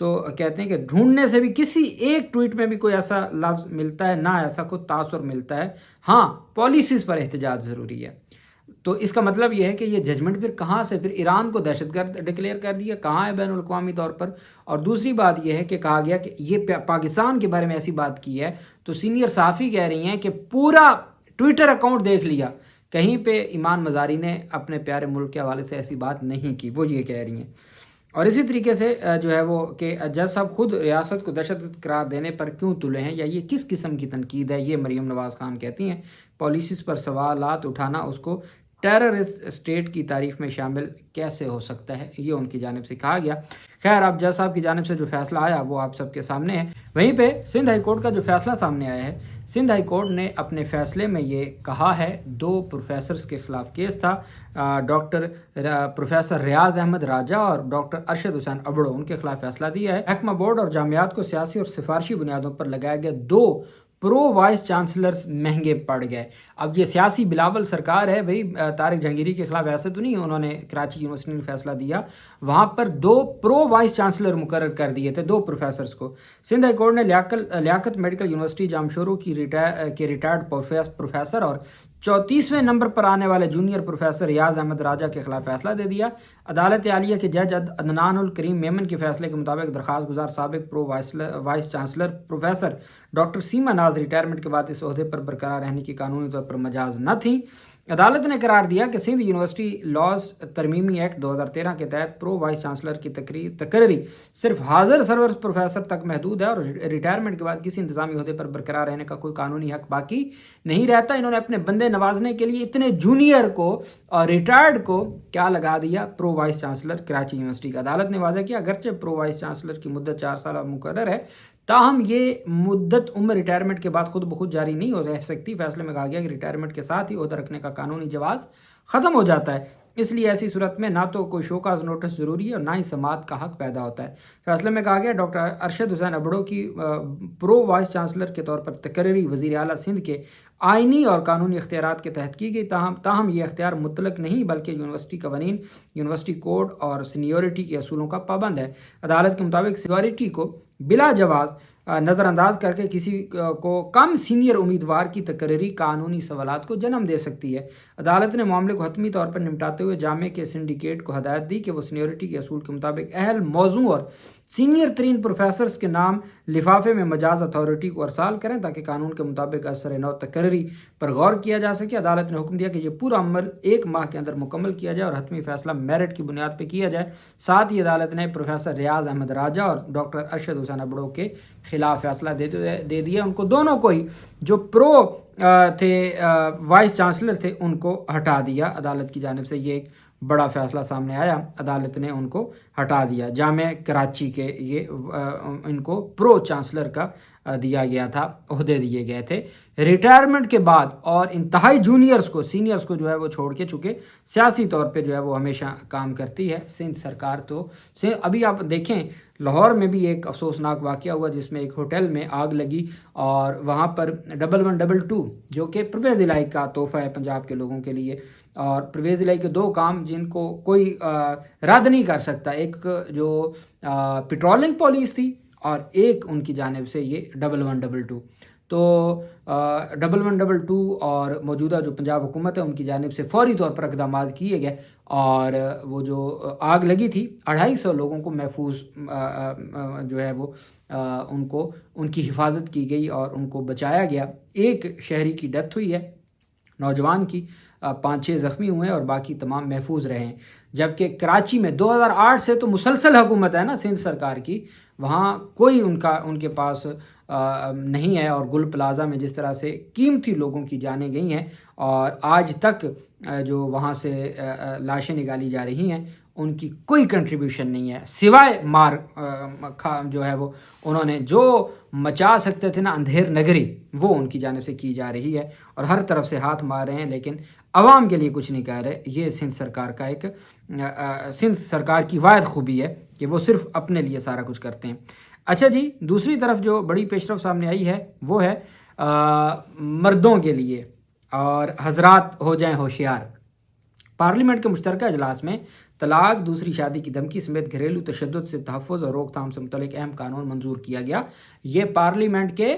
تو کہتے ہیں کہ ڈھونڈنے سے بھی کسی ایک ٹویٹ میں بھی کوئی ایسا لفظ ملتا ہے، نہ ایسا کوئی تاثر ملتا ہے. ہاں پالیسیز پر احتجاج ضروری ہے. تو اس کا مطلب یہ ہے کہ یہ ججمنٹ پھر کہاں سے، پھر ایران کو دہشت گرد ڈکلیئر کر دیا کہاں ہے بین الاقوامی طور پر. اور دوسری بات یہ ہے کہ کہا گیا کہ یہ پاکستان کے بارے میں ایسی بات کی ہے، تو سینئر صحافی کہہ رہی ہیں کہ پورا ٹویٹر اکاؤنٹ دیکھ لیا، کہیں پہ ایمان مزاری نے اپنے پیارے ملک کے حوالے سے ایسی بات نہیں کی، وہ یہ کہہ رہی ہیں. اور اسی طریقے سے جو ہے وہ کہ جج صاحب خود ریاست کو دہشت گرد قرار دینے پر کیوں تلے ہیں، یا یہ کس قسم کی تنقید ہے. یہ مریم نواز خان کہتی ہیں پالیسیز پر سوالات اٹھانا اس کو ٹیررسٹ اسٹیٹ کی تعریف میں شامل کیسے ہو سکتا ہے، یہ ان کی جانب سے کہا گیا. خیر اب جج صاحب کی جانب سے جو فیصلہ آیا وہ آپ سب کے سامنے ہے. وہیں پہ سندھ ہائی کورٹ کا جو فیصلہ سامنے آیا ہے، سندھ ہائی کورٹ نے اپنے فیصلے میں یہ کہا ہے، 2 پروفیسرز کے خلاف کیس تھا، پروفیسر ریاض احمد راجہ اور ڈاکٹر ارشد حسین ابڑو، ان کے خلاف فیصلہ دیا ہے. محکمہ بورڈ اور جامعات کو سیاسی اور سفارشی بنیادوں پر لگائے گئے 2 پرو وائس چانسلرز مہنگے پڑ گئے. اب یہ سیاسی بلاول سرکار ہے بھائی، طارق جہانگیری کے خلاف ایسے تو نہیں انہوں نے کراچی یونیورسٹی نے فیصلہ دیا، وہاں پر 2 پرو وائس چانسلر مقرر کر دیے تھے 2 پروفیسرز کو. سندھ ہائی کورٹ نے لیاقت میڈیکل یونیورسٹی جامشورو کی ریٹائرڈ پروفیسر اور 34ویں نمبر پر آنے والے جونیئر پروفیسر ریاض احمد راجہ کے خلاف فیصلہ دے دیا. عدالت عالیہ کے جج عدنان الکریم میمن کے فیصلے کے مطابق درخواست گزار سابق pro vice chancellor professor doctor سیما ناز ریٹائرمنٹ کے بعد اس عہدے پر برقرار رہنے کی قانونی طور پر مجاز نہ تھیں. عدالت نے قرار دیا کہ سندھ یونیورسٹی لاز ترمیمی ایکٹ 2013 کے تحت پرو وائس چانسلر کی تقرری صرف حاضر سرور پروفیسر تک محدود ہے اور ریٹائرمنٹ کے بعد کسی انتظامی عہدے پر برقرار رہنے کا کوئی قانونی حق باقی نہیں رہتا. انہوں نے اپنے بندے نوازنے کے لیے اتنے جونیئر کو اور ریٹائرڈ کو کیا لگا دیا، pro vice chancellor Karachi university کا. عدالت نے واضح کیا اگرچہ پرو وائس چانسلر کی مدت 4 سالہ مقرر ہے، تاہم یہ مدت عمر ریٹائرمنٹ کے بعد خود بخود جاری نہیں ہو رہ سکتی. فیصلے میں کہا گیا کہ ریٹائرمنٹ کے ساتھ ہی عہدہ رکھنے کا قانونی جواز ختم ہو جاتا ہے، اس لیے ایسی صورت میں نہ تو کوئی شوکاز نوٹس ضروری ہے اور نہ ہی سماعت کا حق پیدا ہوتا ہے. فیصلے میں کہا گیا ڈاکٹر ارشد حسین ابڑو کی پرو وائس چانسلر کے طور پر تقرری وزیر اعلیٰ سندھ کے آئینی اور قانونی اختیارات کے تحت کی گئی، تاہم یہ اختیار مطلق نہیں بلکہ یونیورسٹی قوانین، یونیورسٹی کوڈ اور سینیورٹی کے اصولوں کا پابند ہے. عدالت کے مطابق سینیورٹی کو بلا جواز نظر انداز کر کے کسی کو کم سینئر امیدوار کی تقرری قانونی سوالات کو جنم دے سکتی ہے. عدالت نے معاملے کو حتمی طور پر نمٹاتے ہوئے جامعہ کے سنڈیکیٹ کو ہدایت دی کہ وہ سینیورٹی کے اصول کے مطابق اہل موضوع اور سینئر ترین پروفیسرز کے نام لفافے میں مجاز اتھارٹی کو ارسال کریں تاکہ قانون کے مطابق اثر نو تقرری پر غور کیا جا سکے. عدالت نے حکم دیا کہ یہ پورا عمل 1 ماہ کے اندر مکمل کیا جائے اور حتمی فیصلہ میرٹ کی بنیاد پہ کیا جائے. ساتھ ہی عدالت نے پروفیسر ریاض احمد راجہ اور ڈاکٹر ارشد حسین ابڑو کے خلاف فیصلہ دے دیا، ان کو دونوں کو ہی جو پرو تھے وائس چانسلر تھے ان کو ہٹا دیا. عدالت کی جانب سے یہ ایک بڑا فیصلہ سامنے آیا، عدالت نے ان کو ہٹا دیا. جامعہ کراچی کے یہ ان کو پرو چانسلر کا دیا گیا تھا، عہدے دیے گئے تھے ریٹائرمنٹ کے بعد، اور انتہائی جونیئرز کو سینئرز کو جو ہے وہ چھوڑ کے، چکے سیاسی طور پہ جو ہے وہ ہمیشہ کام کرتی ہے سندھ سرکار. تو ابھی آپ دیکھیں لاہور میں بھی ایک افسوسناک واقعہ ہوا جس میں ایک ہوٹل میں آگ لگی اور وہاں پر 1122 جو کہ پرویز الہی کا تحفہ ہے پنجاب کے لوگوں کے لیے، اور پرویز الہی کے 2 کام جن کو کوئی رد نہیں کر سکتا، ایک جو پیٹرولنگ پالیس تھی اور ایک ان کی جانب سے یہ 1122. تو 1122 اور موجودہ جو پنجاب حکومت ہے ان کی جانب سے فوری طور پر اقدامات کیے گئے اور وہ جو آگ لگی تھی 250 لوگوں کو محفوظ جو ہے وہ ان کی حفاظت کی گئی اور ان کو بچایا گیا. ایک شہری کی ڈیتھ ہوئی ہے، نوجوان کی، 5-6 زخمی ہوئے ہیں اور باقی تمام محفوظ رہے ہیں. جبکہ کراچی میں 2008 سے تو مسلسل حکومت ہے نا سندھ سرکار کی، وہاں کوئی ان کے پاس نہیں ہے. اور گل پلازا میں جس طرح سے قیمتی لوگوں کی جانیں گئی ہیں اور آج تک جو وہاں سے لاشیں نکالی جا رہی ہیں ان کی کوئی کنٹریبیوشن نہیں ہے سوائے مار جو ہے وہ انہوں نے جو مچا سکتے تھے نا اندھیر نگری، وہ ان کی جانب سے کی جا رہی ہے اور ہر طرف سے ہاتھ مار رہے ہیں لیکن عوام کے لیے کچھ نہیں کہہ رہے. یہ سندھ سرکار کا سندھ سرکار کی واحد خوبی ہے کہ وہ صرف اپنے لیے سارا کچھ کرتے ہیں. اچھا جی، دوسری طرف جو بڑی پیش رفت سامنے آئی ہے وہ ہے مردوں کے لیے، اور حضرات ہو جائیں ہوشیار. پارلیمنٹ کے مشترکہ اجلاس میں طلاق، دوسری شادی کی دھمکی سمیت گھریلو تشدد سے تحفظ اور روک تھام سے متعلق اہم قانون منظور کیا گیا۔ یہ پارلیمنٹ کے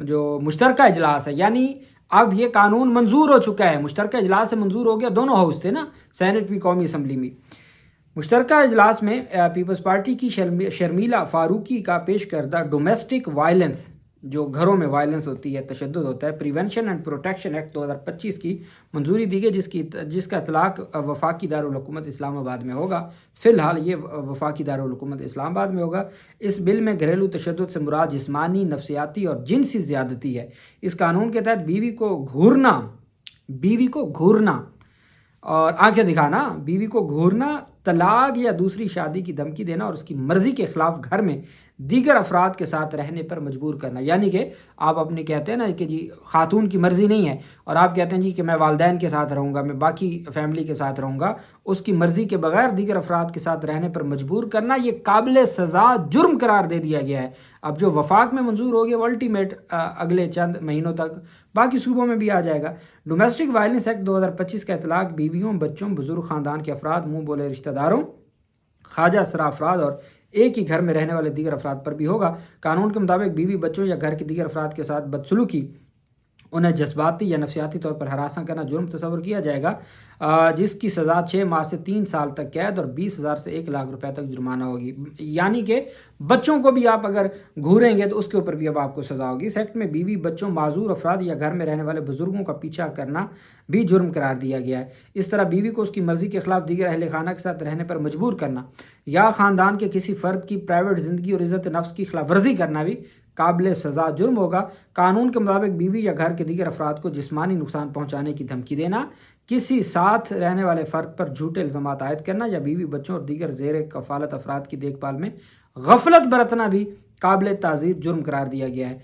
جو مشترکہ اجلاس ہے، یعنی اب یہ قانون منظور ہو چکا ہے، مشترکہ اجلاس سے منظور ہو گیا، دونوں ہاؤس تھے نا، سینٹ بھی، قومی اسمبلی میں۔ مشترکہ اجلاس میں پیپلز پارٹی کی شرمیلا فاروقی کا پیش کردہ ڈومیسٹک وائلنس، جو گھروں میں وائلنس ہوتی ہے، تشدد ہوتا ہے، پریونشن اینڈ پروٹیکشن ایکٹ 2025 کی منظوری دی گئی، جس کا اطلاق وفاقی دارالحکومت اسلام آباد میں ہوگا۔ فی الحال یہ وفاقی دارالحکومت اسلام آباد میں ہوگا۔ اس بل میں گھریلو تشدد سے مراد جسمانی، نفسیاتی اور جنسی زیادتی ہے۔ اس قانون کے تحت بیوی کو گھورنا اور آنکھیں دکھانا، بیوی کو گھورنا، طلاق یا دوسری شادی کی دھمکی دینا اور اس کی مرضی کے خلاف گھر میں دیگر افراد کے ساتھ رہنے پر مجبور کرنا۔ یعنی کہ آپ اپنے کہتے ہیں نا کہ جی خاتون کی مرضی نہیں ہے اور آپ کہتے ہیں جی کہ میں والدین کے ساتھ رہوں گا، میں باقی فیملی کے ساتھ رہوں گا، اس کی مرضی کے بغیر دیگر افراد کے ساتھ رہنے پر مجبور کرنا، یہ قابل سزا جرم قرار دے دیا گیا ہے۔ اب جو وفاق میں منظور ہو گیا وہ الٹیمیٹ اگلے چند مہینوں تک باقی صوبوں میں بھی آ جائے گا۔ ڈومیسٹک وائلنس ایکٹ 2025 کا اطلاق بیویوں، بچوں، بزرگ خاندان کے افراد، منہ بولے رشتہ داروں، خواجہ سرا افراد اور ایک ہی گھر میں رہنے والے دیگر افراد پر بھی ہوگا۔ قانون کے مطابق بیوی، بچوں یا گھر کے دیگر افراد کے ساتھ بدسلوکی، انہیں جذباتی یا نفسیاتی طور پر ہراساں کرنا جرم تصور کیا جائے گا، جس کی سزا 6 ماہ سے 3 سال تک قید اور 20,000 سے 1 لاکھ روپے تک جرمانہ ہوگی۔ یعنی کہ بچوں کو بھی آپ اگر گھوریں گے تو اس کے اوپر بھی اب آپ کو سزا ہوگی۔ اس ایکٹ میں بیوی، بچوں، معذور افراد یا گھر میں رہنے والے بزرگوں کا پیچھا کرنا بھی جرم قرار دیا گیا ہے۔ اس طرح بیوی کو اس کی مرضی کے خلاف دیگر اہل خانہ کے ساتھ رہنے پر مجبور کرنا یا خاندان کے کسی فرد کی پرائیویٹ زندگی اور عزت نفس کی خلاف ورزی کرنا بھی قابل سزا جرم ہوگا۔ قانون کے مطابق بیوی یا گھر کے دیگر افراد کو جسمانی نقصان پہنچانے کی دھمکی دینا، کسی ساتھ رہنے والے فرد پر جھوٹے الزامات عائد کرنا یا بیوی، بچوں اور دیگر زیر کفالت افراد کی دیکھ بھال میں غفلت برتنا بھی قابل تعزیر جرم قرار دیا گیا ہے۔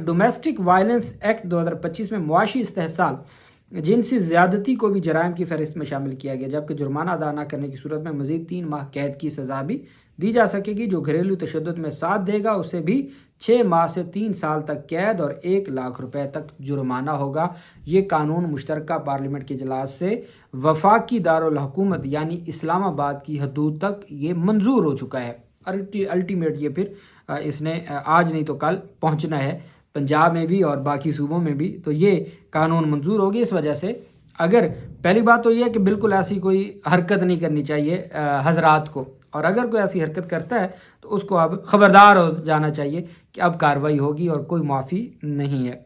ڈومیسٹک وائلنس ایکٹ 2025 میں معاشی استحصال، جنسی زیادتی کو بھی جرائم کی فہرست میں شامل کیا گیا، جبکہ جرمانہ ادا نہ کرنے کی صورت میں مزید 3 ماہ قید کی سزا بھی دی جا سکے گی۔ جو گھریلو تشدد میں ساتھ دے گا اسے بھی 6 ماہ سے 3 سال تک قید اور 1 لاکھ روپے تک جرمانہ ہوگا۔ یہ قانون مشترکہ پارلیمنٹ کے اجلاس سے وفاقی دارالحکومت یعنی اسلام آباد کی حدود تک یہ منظور ہو چکا ہے۔ الٹیمیٹ یہ پھر اس نے آج نہیں تو کل پہنچنا ہے پنجاب میں بھی اور باقی صوبوں میں بھی، تو یہ قانون منظور ہوگی۔ اس وجہ سے اگر پہلی بات تو یہ ہے کہ بالکل ایسی کوئی حرکت نہیں کرنی چاہیے حضرات کو، اور اگر کوئی ایسی حرکت کرتا ہے تو اس کو اب خبردار ہو جانا چاہیے کہ اب کارروائی ہوگی اور کوئی معافی نہیں ہے۔